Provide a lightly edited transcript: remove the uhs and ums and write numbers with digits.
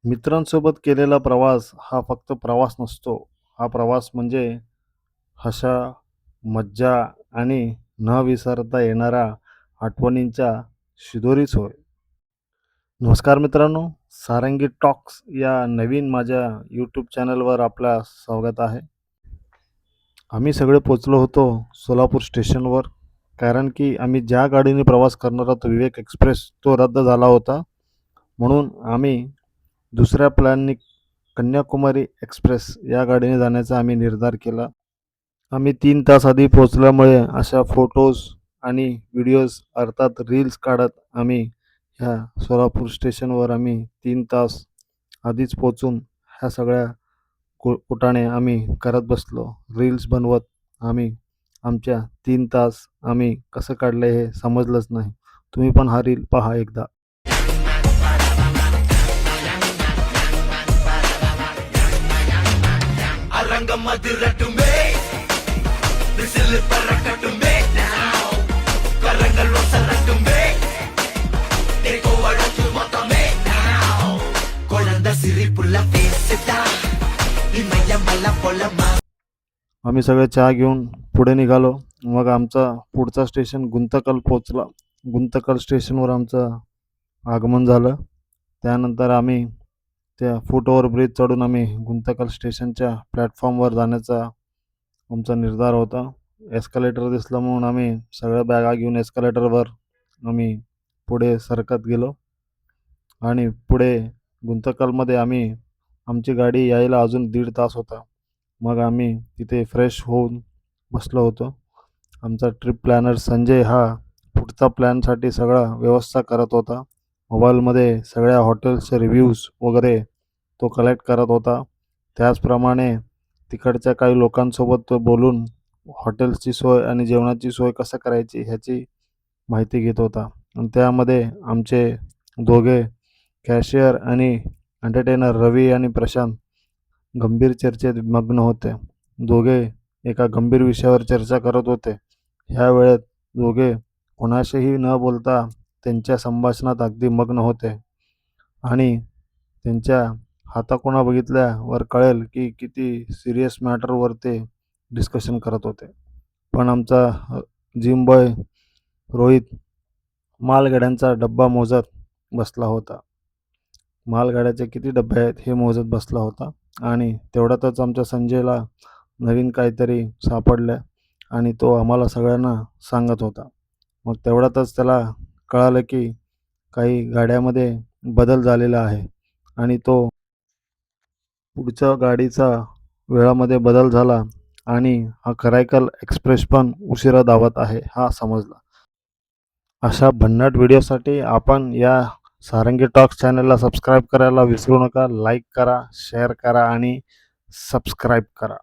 मित्रांसोबत केलेला प्रवास हा फक्त प्रवास नसतो. हा प्रवास म्हणजे हशा, मज्जा आणि न विसरता येणाऱ्या आठवणींचा शिदोरीच होय. नमस्कार मित्रांनो, सारंगी टॉक्स या नवीन माझ्या यूट्यूब चॅनलवर आपलं स्वागत आहे. आम्ही सगळे पोचलो होतो सोलापूर स्टेशनवर. कारण की आम्ही ज्या गाडीने प्रवास करणार होतो विवेक एक्सप्रेस तो रद्द झाला होता. म्हणून आम्ही दुसऱ्या प्लॅननी कन्याकुमारी एक्सप्रेस या गाडीने जाण्याचा आम्ही निर्धार केला. आम्ही 3 तास आधी पोहोचल्यामुळे अशा फोटोज आणि व्हिडिओज अर्थात रील्स काढत आम्ही ह्या सोलापूर स्टेशनवर आम्ही 3 तास आधीच पोहोचून ह्या सगळ्या कुटाणे आम्ही करत बसलो. रील्स बनवत आम्ही आमच्या 3 तास आम्ही कसं काढले हे समजलंच नाही. तुम्ही पण हा रील पहा एकदा. அரங்கமதிரட்டுமே விசில் பறக்கட்டுமே now கரங்கள் ஒசரட்டுமே தேக்கோ வழக்கு மொத்தமே now குழந்தை சிரிப்புள்ள பேசுதா இமயமல்ல பொலமா. आम्ही सगळे चहा घेऊन पुढे निघालो. मग आमचा पुढचा स्टेशन गुंतकल पोचला. गुंतकल स्टेशनवर आमचं आगमन झालं. त्यानंतर आम्ही त्या फूट ओव्हर ब्रिज चढून आम्ही गुंतकल स्टेशनच्या प्लॅटफॉर्मवर जाण्याचा आमचा निर्धार होता. एस्कलेटर दिसला म्हणून आम्ही सगळ्या बॅगा घेऊन एस्कलेटरवर आम्ही पुढे सरकत गेलो आणि पुढे गुंतकलमध्ये आम्ही आमची गाडी यायला अजून 1.5 तास होता. मग आम्ही तिथे फ्रेश होऊन बसलो होतो. आमचा ट्रिप प्लॅनर संजय हा पुढचा प्लॅनसाठी सगळा व्यवस्था करत होता. मोबाईलमध्ये सगळ्या हॉटेल्सचे रिव्ह्यूज वगैरे तो कलेक्ट करत होता. त्याचप्रमाणे तिकडच्या काही लोकांसोबत तो बोलून हॉटेल्सची सोय आणि जेवणाची सोय कसं करायची ह्याची माहिती घेत होता. आणि त्यामध्ये आमचे दोघे कॅशियर आणि एंटरटेनर रवी आणि प्रशांत गंभीर चर्चेत मग्न होते. दोघे एका गंभीर विषयावर चर्चा करत होते. ह्या वेळेत दोघे कोणाशीही न बोलता त्यांच्या संभाषणात अगदी मग्न होते आणि त्यांच्या हाताकोणा बघितल्यावर कळेल की किती सिरियस मॅटरवर ते डिस्कशन करत होते. पण आमचा जिम बॉय रोहित मालगाड्यांचा डब्बा मोजत बसला होता. मालगाड्याचे किती डबे आहेत हे मोजत बसला होता आणि तेवढ्यातच आमच्या संजयला नवीन काहीतरी सापडलं आणि तो आम्हाला सगळ्यांना सांगत होता. मग तेवढ्यातच त्याला कळालं की काही गाड्यामध्ये बदल झालेला आहे आणि तो पुढच्या गाडीचा वेळामध्ये बदल झाला आणि हा करायकल एक्सप्रेस पण उशिरा धावत आहे हा समजला. अशा भन्नाट व्हिडिओसाठी आपण या सारंगी टॉक्स चॅनलला सबस्क्राईब करायला विसरू नका. लाईक करा, शेअर करा आणि सबस्क्राईब करा.